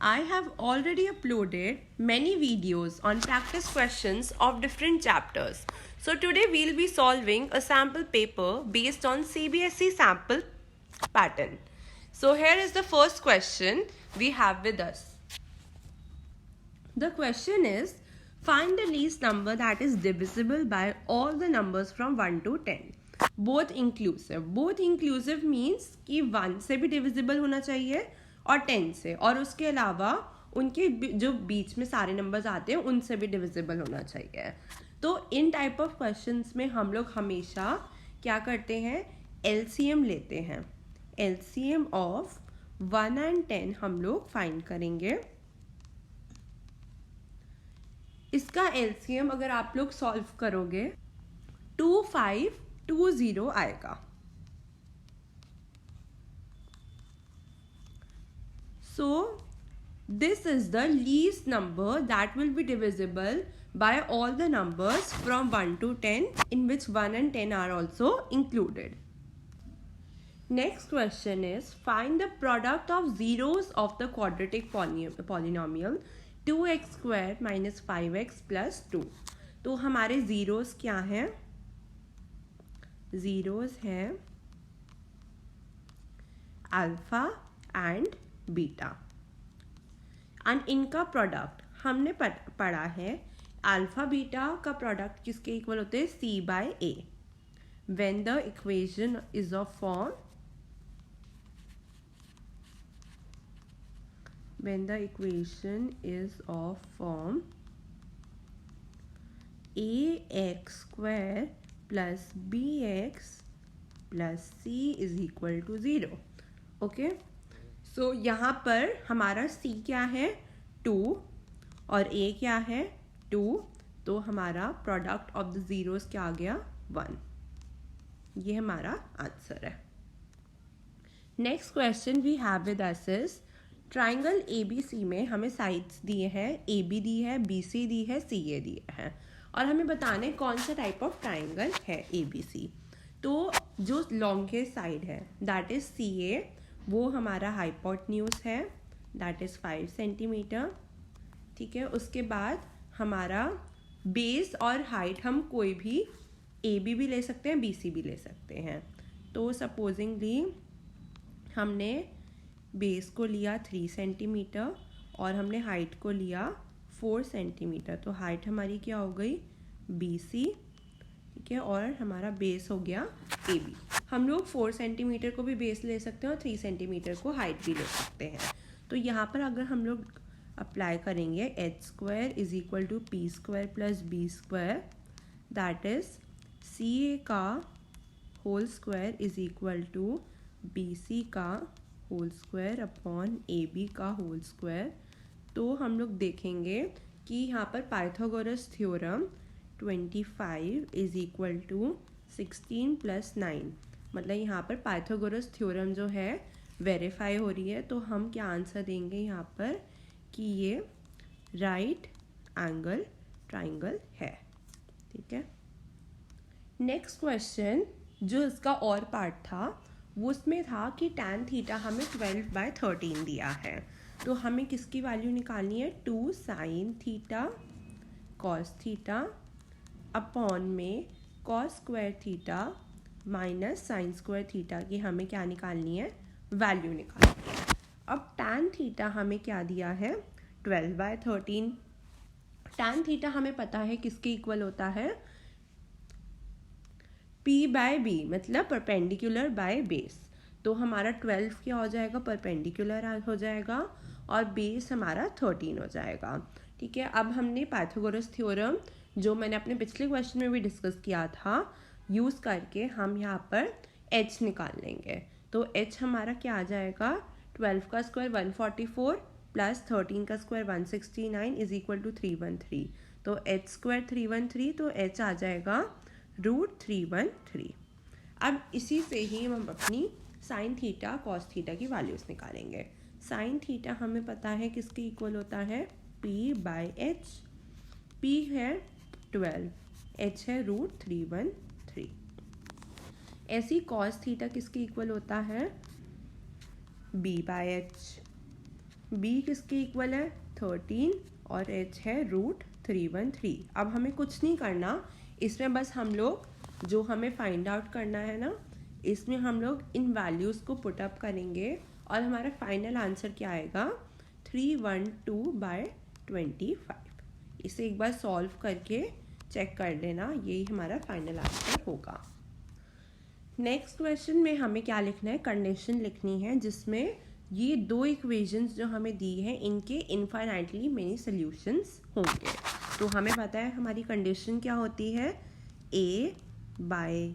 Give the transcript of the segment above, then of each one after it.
I have already uploaded many videos on practice questions of different chapters. So today we'll be solving a sample paper based on CBSE sample pattern. So here is the first question we have with us. The question is, find the least number that is divisible by all the numbers from 1 to 10. Both inclusive means कि 1 से भी divisible होना चाहिए और 10 से, और उसके अलावा उनके जो बीच में सारे नंबर्स आते हैं उनसे भी divisible होना चाहिए. तो इन टाइप ऑफ क्वेश्चंस में हम लोग हमेशा क्या करते हैं, LCM लेते हैं. LCM ऑफ 1 and 10 हम लोग फाइंड करेंगे. इसका LCM अगर आप लोग सॉल्व करोगे 2520 आएगा. So this is the least number that will be divisible by all the numbers from 1 to 10, in which 1 and 10 are also included. Next question is, find the product of zeros of the quadratic polynomial 2x square minus 5x plus 2. तो हमारे zeros क्या हैं? Zeros हैं alpha and beta, and इनका product हमने पढ़ा है. Alpha beta का प्रोडक्ट किसके इक्वल होते हैं? C by A. When the equation is of form ax square plus bx plus c is equal to 0. Okay, सो यहाँ पर हमारा c क्या है? 2 और a क्या है? 2. तो हमारा प्रोडक्ट ऑफ द जीरोस क्या आ गया? 1. ये हमारा आंसर है. Next question we have with us is, triangle ABC में हमें साइड्स दिए हैं, AB दी है, BC दी है, CA दी है, और हमें बताने कौन सा टाइप ऑफ ट्राइंगल है ABC. तो जो लॉन्गेस्ट साइड है दैट इज CA, वो हमारा हाइपोटेन्यूज है, दैट इज 5 सेंटीमीटर. ठीक है, उसके बाद हमारा बेस और हाइट हम कोई भी AB भी ले सकते हैं, BC भी ले सकते हैं. तो सपोजिंगली हमने बेस को लिया 3 सेंटीमीटर और हमने हाइट को लिया 4 सेंटीमीटर. तो हाइट हमारी क्या हो गई? BC. ठीक है, और हमारा बेस हो गया AB. हम लोग 4 सेंटीमीटर को भी बेस ले सकते हैं और 3 सेंटीमीटर को हाइट भी ले सकते हैं. तो यहाँ पर अगर हम लोग अप्लाई करेंगे h square is equal to p square plus b square, that is CA का whole square is equal to BC का होल स्क्वायर अपॉन AB का होल स्क्वायर. तो हम लोग देखेंगे कि यहाँ पर Pythagoras theorem 25 is equal to 16 plus 9, मतलब यहाँ पर पाइथागोरस थ्योरम जो है वेरीफाई हो रही है. तो हम क्या आंसर देंगे यहाँ पर कि ये राइट एंगल ट्राइंगल है. ठीक है, नेक्स्ट क्वेश्चन जो इसका और पार्ट था वो उसमें था कि tan थीटा हमें 12/13 दिया है. तो हमें किसकी वैल्यू निकालनी है? 2 sin theta cos theta upon में cos square theta minus sine square theta की हमें क्या निकालनी है? वैल्यू निकालनी है. अब tan थीटा हमें क्या दिया है? 12/13. tan थीटा हमें पता है किसके इक्वल होता है? P बाय B, मतलब परपेंडिकुलर बाय बेस. तो हमारा 12 क्या हो जाएगा? परपेंडिकुलर हो जाएगा, और बेस हमारा 13 हो जाएगा. ठीक है, अब हमने पाइथागोरस थ्योरम जो मैंने अपने पिछले क्वेश्चन में भी डिस्कस किया था यूज़ करके हम यहाँ पर h निकाल लेंगे. तो h हमारा क्या आ जाएगा? 12 का स्क्वायर 144 प्लस 13 का स्क्वायर 169 इज इक्वल टू 313. तो h स्क्वायर 313, तो h आ जाएगा √313. अब इसी से ही हम अपनी साइन थीटा कॉस थीटा की वैल्यूज निकालेंगे. साइन थीटा हमें पता है किसके इक्वल होता है? P bye H. P है 12, H है √313. ऐसी कॉस थीटा किसके इक्वल होता है? B by H. b किसके इक्वल है 13 और h है √313। अब हमें कुछ नहीं करना, इसमें बस हम लोग जो हमें फाइंड आउट करना है ना, इसमें हम लोग इन वैल्यूज़ को पुट अप करेंगे और हमारा फाइनल आंसर क्या आएगा 312/25। इसे एक बार सॉल्व करके चेक कर लेना, यही हमारा फाइनल आंसर होगा। नेक्स्ट क्वेश्चन में हमें क्या लिखना है, कंडीशन लिखनी है जिसमें ये दो इक्वेशंस जो हमें दी है इनके इनफाइनाइटली मेनी सॉल्यूशंस होंगे। तो हमें पता है हमारी कंडीशन क्या होती है, a by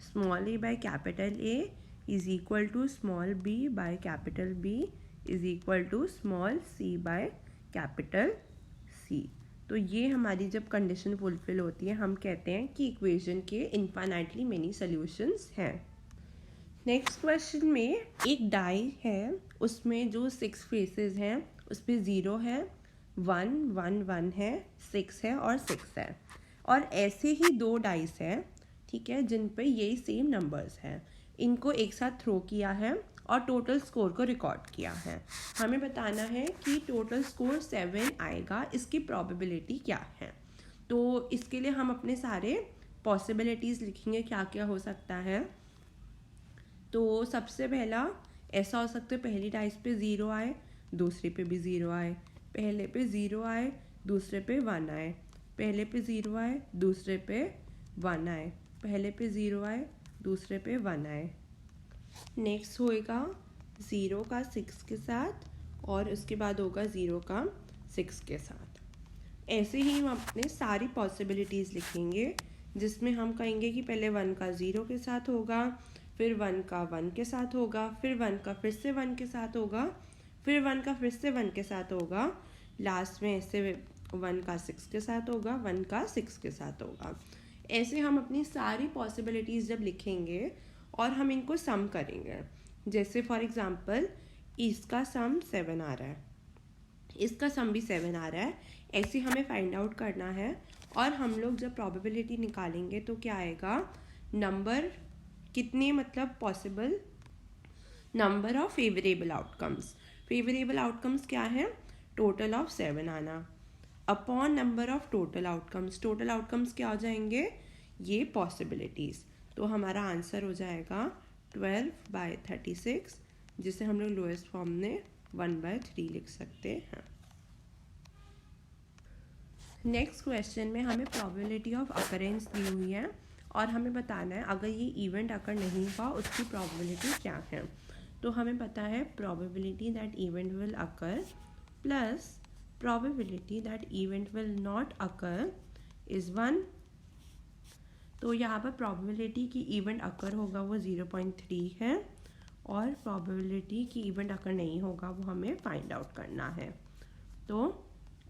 small a by capital A is equal to small b by capital B is equal to small c by capital C। तो ये हमारी जब कंडीशन फुलफिल होती है हम कहते हैं कि इक्वेशन के इनफाइनाइटली मेनी सॉल्यूशंस हैं। नेक्स्ट क्वेश्चन में एक डाई है, उसमें जो 6 फेसेस हैं उस पर 0 है, 1 1 1 है, 6 है और 6 है। और ऐसे ही दो डाइस है, ठीक है, जिन पे यही सेम नंबर्स हैं। इनको एक साथ थ्रो किया है और टोटल स्कोर को रिकॉर्ड किया है। हमें बताना है कि टोटल स्कोर 7 आएगा, इसकी प्रोबेबिलिटी क्या है। तो इसके लिए हम अपने सारे पॉसिबिलिटीज़ लिखेंगे, क्या क्या हो सकता है। तो सबसे पहला ऐसा हो सकता है पहली डाइस पे 0 आए, दूसरे पे भी 0 आए, पहले पे 0 आए, दूसरे पे 1 आए, पहले पे 0 आए, दूसरे पे 1 आए, पहले पे 0 आए, दूसरे पे 1 आए। नेक्स्ट होएगा 0 का 6 के साथ और उसके बाद होगा 0 का 6 के साथ। ऐसे ही हम अपने सारी पॉसिबिलिटीज़ लिखेंगे जिसमें हम कहेंगे कि पहले 1 का 0 के साथ होगा, फिर 1 का 1 के साथ होगा, फिर 1 का फिर से 1 के साथ होगा, फिर 1 का फिर से 1 के साथ होगा, लास्ट में ऐसे 1 का 6 के साथ होगा, 1 का 6 के साथ होगा। ऐसे हम अपनी सारी पॉसिबिलिटीज़ जब लिखेंगे और हम इनको सम करेंगे, जैसे फॉर एग्जांपल इसका सम 7 आ रहा है, इसका सम भी 7 आ रहा है, ऐसे हमें फाइंड आउट करना है। और हम लोग जब प्रोबेबिलिटी निकालेंगे तो क्या आएगा, नंबर कितने मतलब possible number of favourable outcomes. Favourable outcomes क्या है, टोटल ऑफ 7 आना upon number of total outcomes. Total outcomes क्या हो जाएंगे, ये पॉसिबिलिटीज़। तो हमारा आंसर हो जाएगा 12/36, जिसे हम लोग लोएस्ट फॉर्म में 1/3 लिख सकते हैं। नेक्स्ट क्वेश्चन में हमें प्रोबेबिलिटी ऑफ अकरेंस दी हुई है और हमें बताना है अगर ये इवेंट अकर नहीं हुआ उसकी प्रोबेबिलिटी क्या है। तो हमें पता है probability that event will occur plus probability that event will not occur is 1। तो यहाँ पर प्रोबेबिलिटी कि इवेंट अकर होगा वो 0.3 है और प्रोबेबिलिटी कि इवेंट अकर नहीं होगा वो हमें फाइंड आउट करना है। तो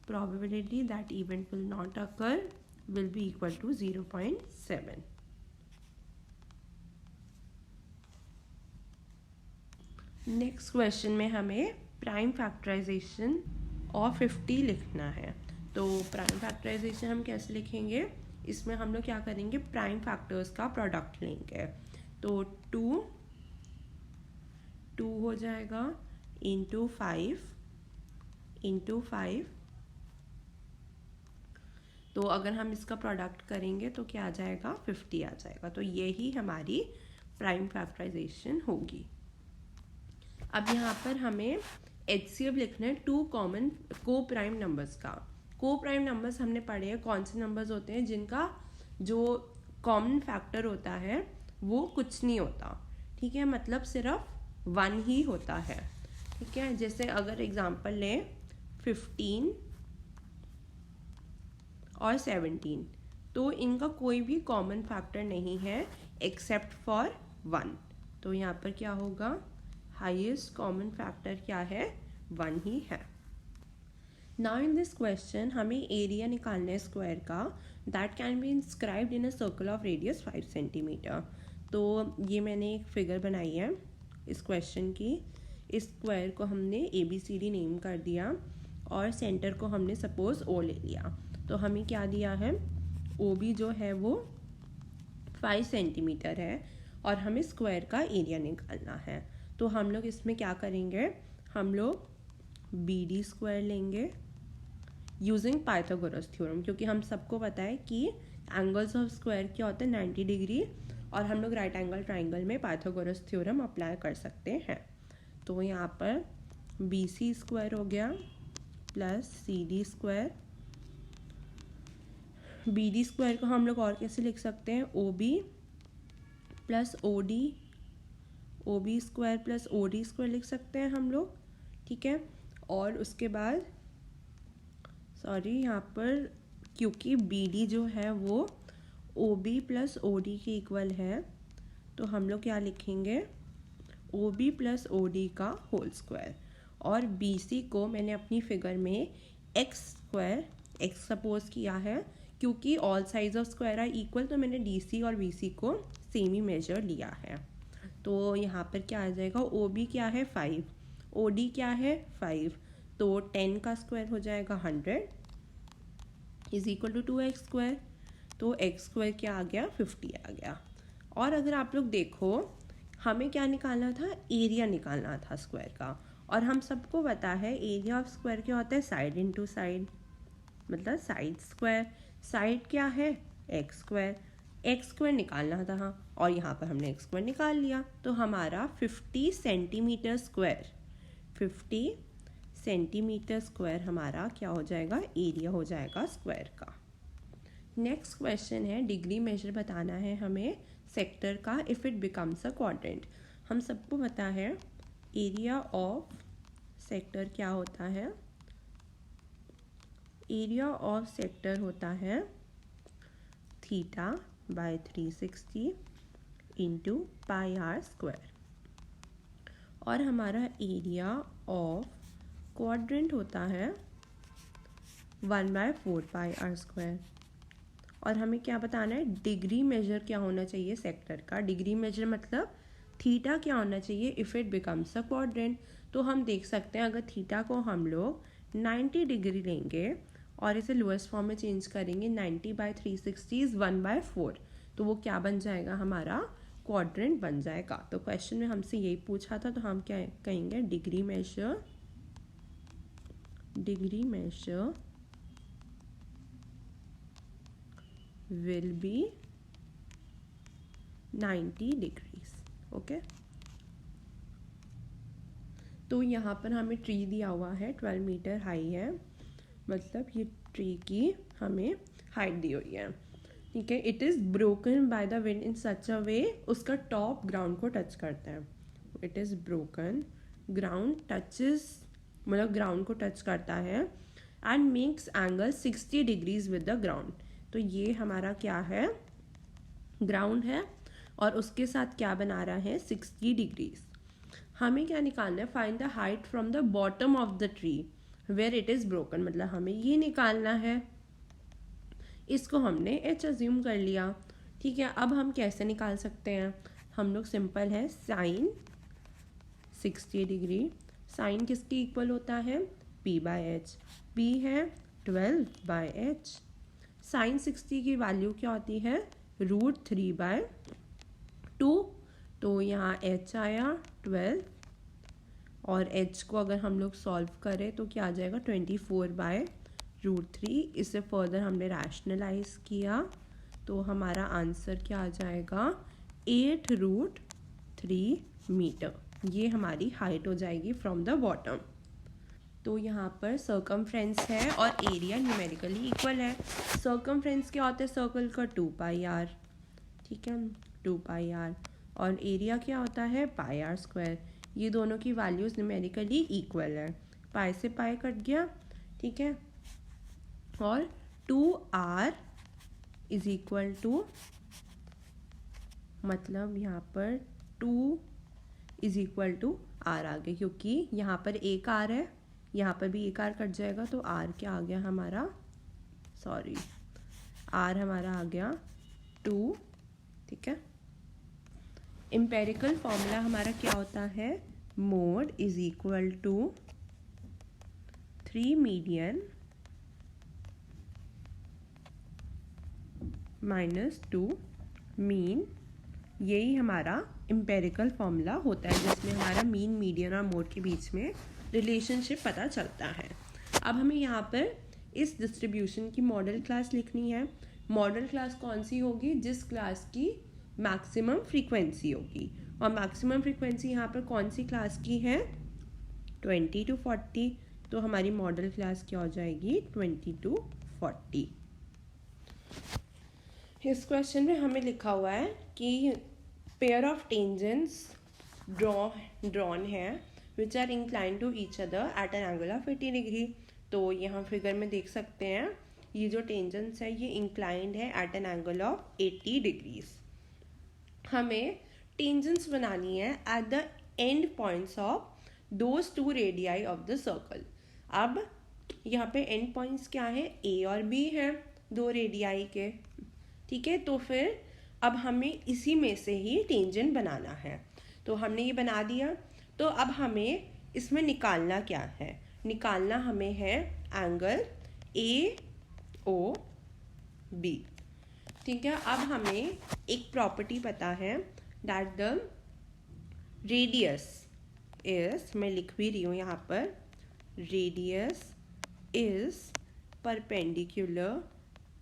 probability that event will not occur will be equal to 0.7. Next question में हमें प्राइम फैक्टराइजेशन ऑफ 50 लिखना है। तो प्राइम फैक्टराइजेशन हम कैसे लिखेंगे, इसमें हम लोग क्या करेंगे, प्राइम फैक्टर्स का प्रोडक्ट लेंगे। तो 2 हो जाएगा इंटू 5 इंटू 5। तो अगर हम इसका प्रोडक्ट करेंगे तो क्या आ जाएगा, 50 आ जाएगा। तो यही हमारी प्राइम फैक्टराइजेशन होगी। अब यहाँ पर हमें HCF लिखना है 2 कॉमन को प्राइम नंबर्स का। को प्राइम नंबर्स हमने पढ़े हैं, कौन से नंबर्स होते हैं जिनका जो कॉमन फैक्टर होता है वो कुछ नहीं होता, ठीक है, मतलब सिर्फ 1 ही होता है, ठीक है। जैसे अगर एग्जांपल लें 15 और 17, तो इनका कोई भी कॉमन फैक्टर नहीं है एक्सेप्ट फॉर 1। तो यहाँ पर क्या होगा, हाईएस्ट कॉमन फैक्टर क्या है, 1 ही है। नाउ इन दिस क्वेश्चन हमें एरिया निकालना है स्क्वायर का, that can be inscribed in a circle of radius 5 centimetre. तो ये मैंने एक फिगर बनाई है इस क्वेश्चन की। इस स्क्वायर को हमने ABCD नेम कर दिया और सेंटर को हमने सपोज O ले लिया। तो हमें क्या दिया है, OB जो है वो 5 सेंटीमीटर है और हमें स्क्वायर का एरिया निकालना है। तो हम लोग इसमें क्या करेंगे, हम लोग BD स्क्वायर लेंगे यूजिंग पाइथागोरस थ्योरम, क्योंकि हम सबको पता है कि एंगल्स ऑफ स्क्वायर क्या होते हैं 90 डिग्री, और हम लोग राइट एंगल ट्राइंगल में पाइथागोरस थ्योरम अप्लाई कर सकते हैं। तो यहाँ पर BC स्क्वायर हो गया plus CD square. BD square को हम लोग और कैसे लिख सकते हैं, OB plus OD, OB square plus OD square लिख सकते हैं हम लोग, ठीक है। और उसके बाद यहाँ पर क्योंकि BD जो है वो OB प्लस OD के इक्वल है, तो हम लोग क्या लिखेंगे, OB प्लस OD का होल स्क्वायर। और BC को मैंने अपनी फिगर में x स्क्वायर x सपोज किया है, क्योंकि all sides of square are equal, तो मैंने DC और BC को सेम ही मेजर लिया है। तो यहाँ पर क्या आ जाएगा, OB क्या है 5, OD क्या है 5, तो 10 का स्क्वायर हो जाएगा 100 is equal to 2x square. तो x स्क्वायर क्या आ गया 50 आ गया। और अगर आप लोग देखो, हमें क्या निकालना था, एरिया निकालना था स्क्वायर का, और हम सबको पता है एरिया ऑफ स्क्वायर क्या होता है, साइड इनटू साइड, मतलब साइड स्क्वायर। साइड क्या है x स्क्वायर निकालना था, और यहाँ पर हमने x स्क्वायर निकाल लिया। तो हमारा 50 सेंटीमीटर स्क्वायर, 50 सेंटीमीटर स्क्वायर हमारा क्या हो जाएगा, एरिया हो जाएगा स्क्वायर का। नेक्स्ट क्वेश्चन है, डिग्री मेजर बताना है हमें सेक्टर का if it becomes a quadrant. हम सबको पता है एरिया ऑफ सेक्टर क्या होता है, एरिया ऑफ सेक्टर होता है theta by 360 into pi r square, और हमारा एरिया ऑफ क्वाड्रेंट होता है 1/4 पाई आर स्क्वायर। और हमें क्या बताना है, डिग्री मेजर क्या होना चाहिए सेक्टर का, डिग्री मेजर मतलब थीटा क्या होना चाहिए if it becomes a quadrant. तो हम देख सकते हैं अगर थीटा को हम लोग 90 डिग्री लेंगे और इसे लोएस्ट फॉर्म में चेंज करेंगे, 90/360 इज 1/4, तो वो क्या बन जाएगा, हमारा क्वाड्रेंट बन जाएगा। तो क्वेश्चन में हमसे यही पूछा था, तो हम क्या कहेंगे, degree measure will be 90 degrees. Okay, तो यहाँ पर हमें ट्री दिया हुआ है 12 मीटर हाई है, मतलब ये ट्री की हमें हाइट दी हुई है, ठीक है। It is broken by the wind in such a way, उसका टॉप ग्राउंड को टच करता है। It is broken, ground touches मतलब ग्राउंड को टच करता है, and makes angle 60 degrees with the ground. तो ये हमारा क्या है, ग्राउंड है, और उसके साथ क्या बना रहा है 60 डिग्रीज। हमें क्या निकालना है, find the height from the bottom of the tree where it is broken, मतलब हमें ये निकालना है। इसको हमने h अज्यूम कर लिया, ठीक है। अब हम कैसे निकाल सकते हैं, हम लोग सिंपल है, साइन 60 डिग्री, साइन किसके इक्वल होता है, p/h, p है 12/h, साइन 60 की वैल्यू क्या होती है, √3/2, तो यहाँ h आया 12, और h को अगर हम लोग सॉल्व करें तो क्या आ जाएगा 24/√3। इसे फर्दर हमने रैशनलाइज किया, तो हमारा आंसर क्या आ जाएगा 8√3 मीटर। ये हमारी हाइट हो जाएगी फ्रॉम द बॉटम। तो यहाँ पर सर्कमफ्रेंस है और एरिया न्यूमेरिकली इक्वल है। सर्कमफ्रेंस क्या होता है सर्कल का, 2πr, ठीक है, 2πr, और एरिया क्या होता है πr²। ये दोनों की वैल्यूज न्यूमेरिकली इक्वल है, पाई से पाई कट गया, ठीक है। और 2r इज इक्वल टू, मतलब यहाँ पर 2 इज इक्वल टू r आ गया, क्योंकि यहाँ पर एक r है, यहाँ पर भी एक r कट जाएगा, तो r क्या आ गया हमारा, r हमारा आ गया 2, ठीक है। एम्पेरिकल फॉर्मूला हमारा क्या होता है, mode is equal to 3 median -2 mean. यही हमारा एम्पेरिकल फॉर्मूला होता है, जिसमें हमारा मीन, मीडियन और मोड के बीच में रिलेशनशिप पता चलता है। अब हमें यहाँ पर इस डिस्ट्रीब्यूशन की मॉडल क्लास लिखनी है। मॉडल क्लास कौन सी होगी? जिस क्लास की मैक्सिमम फ्रीक्वेंसी होगी, और मैक्सिमम फ्रीक्वेंसी यहाँ पर कौन सी क्लास की है? 20 to 40। तो हमारी मॉडल क्लास क्या हो जाएगी? 20 to 40। इस क्वेश्चन में हमें लिखा हुआ है कि पेयर ऑफ टेंजेंट्स ड्रॉन है which are incline to each other at an angle of 80 degree. तो यहाँ फिगर में देख सकते हैं ये जो टेंजेंट्स है ये इंक्लाइंड है at an angle of 80 degrees. हमें टेंजेंट्स बनानी है at the end points of those two radii of the circle. अब यहाँ पे एंड पॉइंट्स क्या है? ए और बी है, दो रेडियाई के। ठीक है, तो फिर अब हमें इसी में से ही टेंजेंट बनाना है। तो हमने ये बना दिया। तो अब हमें इसमें निकालना क्या है? निकालना हमें है एंगल ए ओ बी। ठीक है, अब हमें एक प्रॉपर्टी पता है दैट द रेडियस इज, मैं लिख भी रही हूँ यहाँ पर, radius is perpendicular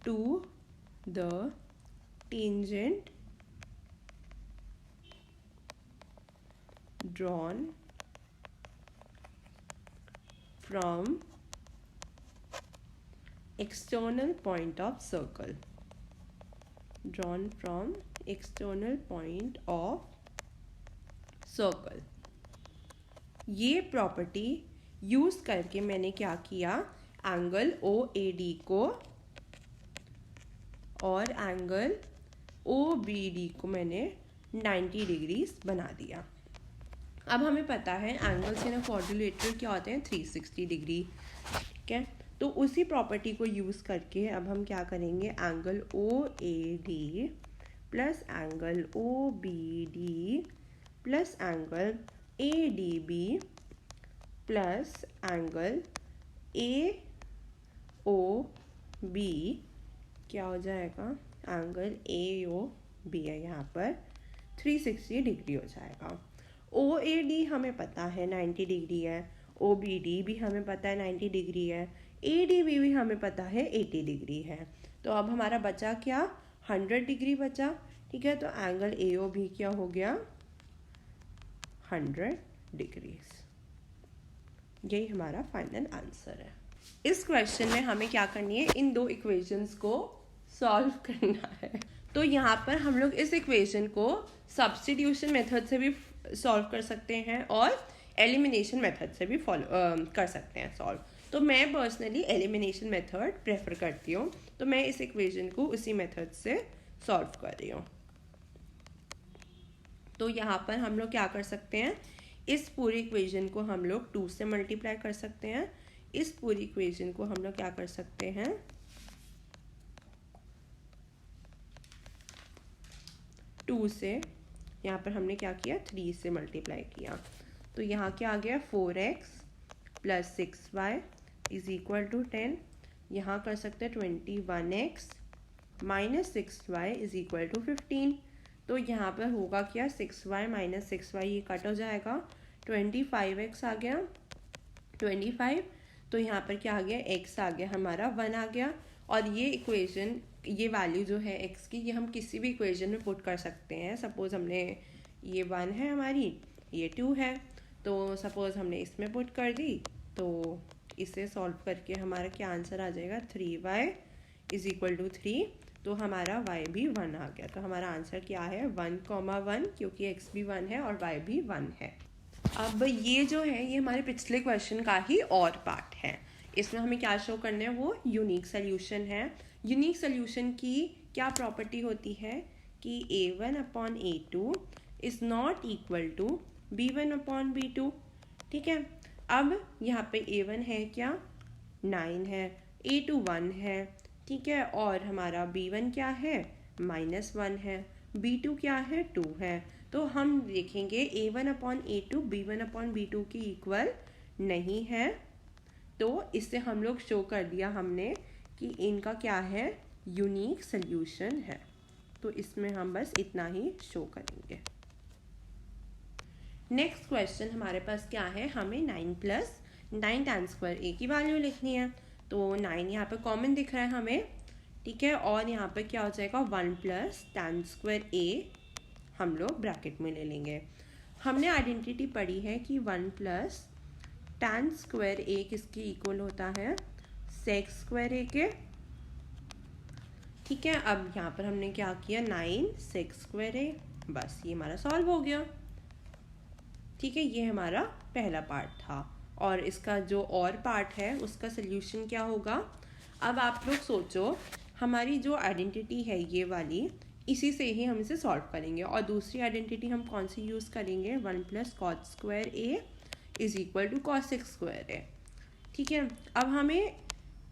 to the tangent drawn from external point of circle, drawn from external point of circle। ये प्रॉपर्टी यूज करके मैंने क्या किया? एंगल OAD को और एंगल OBD को मैंने 90 डिग्रीज बना दिया। अब हमें पता है एंगल्स के ना क्वाड्रिलेटरल क्या होते हैं? 360 डिग्री। ठीक है, तो उसी प्रॉपर्टी को यूज़ करके अब हम क्या करेंगे? Angle OAD plus angle OBD plus angle ADB plus angle AOB क्या हो जाएगा? एंगल AOB है यहाँ पर 360 डिग्री हो जाएगा। OAD हमें पता है 90 डिग्री है, OBD भी हमें पता है 90 डिग्री है, ADB भी हमें पता है 80 डिग्री है। तो अब हमारा बचा क्या? 100 डिग्री बचा। ठीक है, तो एंगल AOB क्या हो गया? 100 डिग्रीज। यही हमारा फाइनल आंसर है। इस क्वेश्चन में हमें क्या करनी है? इन दो इक्वेशंस को सॉल्व करना है। तो यहाँ पर हम लोग इस इक्वेशन को सब्स्टिट्यूशन मेथड से भी सॉल्व कर सकते हैं और एलिमिनेशन मेथड से भी कर सकते हैं सॉल्व। तो मैं पर्सनली एलिमिनेशन मेथड प्रेफर करती हूँ, तो मैं इस इक्वेशन को उसी मेथड से सॉल्व कर रही हूँ। तो यहाँ पर हम लोग क्या कर सकते हैं? इस पूरी इक्वेशन को हम लोग 2 से मल्टीप्लाई कर सकते हैं। इस पूरी इक्वेशन को हम लोग क्या कर सकते हैं? 2 से, यहाँ पर हमने क्या किया? 3 से मल्टीप्लाई किया। तो यहाँ क्या आ गया? 4x plus 6y is equal to 10। यहाँ कर सकते हैं 21x minus 6y is equal to 15। तो यहाँ पर होगा क्या? 6y माइनस 6y ये कट हो जाएगा, 25x आ गया 25। तो यहाँ पर क्या आ गया? x आ गया हमारा 1 आ गया। और ये इक्वेशन, ये वैल्यू जो है x की, ये हम किसी भी इक्वेशन में पुट कर सकते हैं। सपोज हमने ये 1 है हमारी, ये 2 है, तो सपोज हमने इसमें पुट कर दी, तो इसे सॉल्व करके हमारा क्या आंसर आ जाएगा? 3y is equal to 3। तो हमारा y भी 1 आ गया। तो हमारा आंसर क्या है? 1,1, क्योंकि x भी 1 है और y भी 1 है। अब ये जो है ये हमारे पिछले क्वेश्चन का ही और पार्ट है। इसमें हमें क्या शो करना है? वो यूनिक सोल्यूशन है। यूनिक सोल्यूशन की क्या प्रॉपर्टी होती है कि A1 upon A2 is not equal to B1 upon B2। ठीक है, अब यहाँ पे A1 है क्या? 9 है, A2 1 है। ठीक है, और हमारा B1 क्या है? -1 है, B2 क्या है? 2 है। तो हम देखेंगे A1 upon A2 B1 upon B2 की इक्वल नहीं है। तो इससे हम लोग शो कर दिया हमने कि इनका क्या है? यूनिक सोल्यूशन है। तो इसमें हम बस इतना ही शो करेंगे। नेक्स्ट क्वेश्चन हमारे पास क्या है, हमें 9 प्लस 9 tan स्क्वायर ए की वैल्यू लिखनी है। तो 9 यहाँ पे कॉमन दिख रहा है हमें, ठीक है, और यहाँ पे क्या हो जाएगा 1 प्लस tan स्क्वायर ए हम लोग ब्रैकेट में ले लेंगे। हमने आइडेंटिटी पढ़ी है कि 1 प्लस tan स्क्वायर ए किसके इक्वल होता है, सेक स्क्वायर ए के, ठीक है। अब यहाँ पर हमने क्या किया 9 सेक स्क्वायर ए, बस ये हमारा सॉल्व हो गया, ठीक है। ये हमारा पहला पार्ट था और इसका जो और पार्ट है उसका सल्यूशन क्या होगा। अब आप लोग सोचो, हमारी जो आइडेंटिटी है ये वाली, इसी से ही हम इसे सॉल्व करेंगे, और दूसरी आइडेंटिटी हम कौन सी यूज़ करेंगे, 1 plus cot square A is equal to cosec square A, ठीक है। अब हमें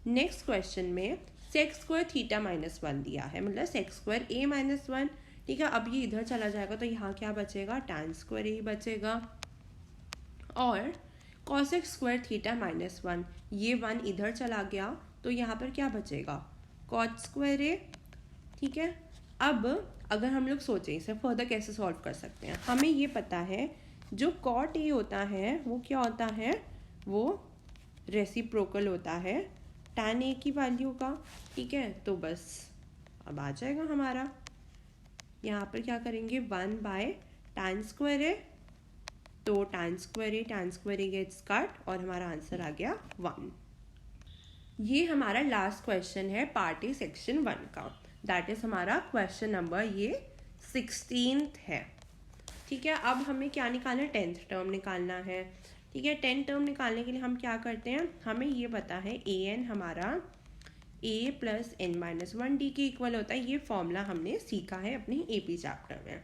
नेक्स्ट क्वेश्चन में सेक स्क्वायर थीटा -1 दिया है, मतलब सेक स्क्वायर ए -1, ठीक है। अब ये इधर चला जाएगा तो यहाँ क्या बचेगा, tan स्क्वायर ए बचेगा, और कॉसेक स्क्वायर थीटा -1, ये 1 इधर चला गया तो यहाँ पर क्या बचेगा, कॉट स्क्वायर ए, ठीक है। अब अगर हम लोग सोचें इसे फर्दर कैसे सॉल्व कर सकते हैं, हमें ये पता है जो कॉट ए होता है वो क्या होता है, वो रेसिप्रोकल होता है tan ए की वैल्यू का, ठीक है। तो बस अब आ जाएगा हमारा, यहाँ पर क्या करेंगे 1 बाय tan स्क्वायर ए, तो tan square A gets cut और हमारा आंसर आ गया 1। ये हमारा लास्ट क्वेश्चन है पार्ट ए सेक्शन 1 का, दैट इज हमारा क्वेश्चन नंबर ये 16th है, ठीक है। अब हमें क्या निकालना है, 10th टर्म निकालना है, ठीक है। 10th टर्म निकालने के लिए हम क्या करते हैं, हमें ये पता है ए एन हमारा a plus n minus 1d के इक्वल होता है, ये फॉर्मूला हमने सीखा है अपने AP चैप्टर में।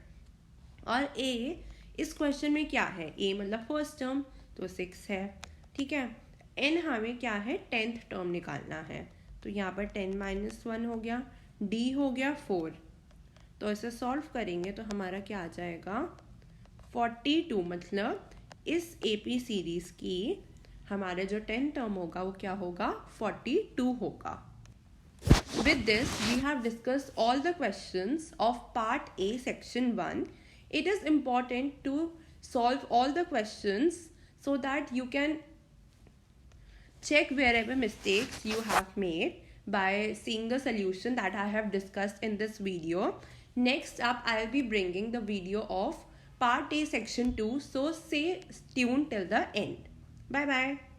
और a इस क्वेश्चन में क्या है, a मतलब फर्स्ट टर्म तो 6 है, ठीक है। n हमें क्या है 10th टर्म निकालना है, तो यहाँ पर 10 माइनस 1 हो गया, d हो गया 4, तो इसे सॉल्व करेंगे तो हमारा क्या आ जाएगा 42, मतलब इस AP सीरीज की हमारे जो 10 टर्म होगा वो क्या होगा 42 होगा। With this, we have discussed all the questions of part A section 1. It is important to solve all the questions so that you can check wherever mistakes you have made by seeing the solution that I have discussed in this video. Next up, I will be bringing the video of part A section 2. So stay tuned till the end. Bye bye.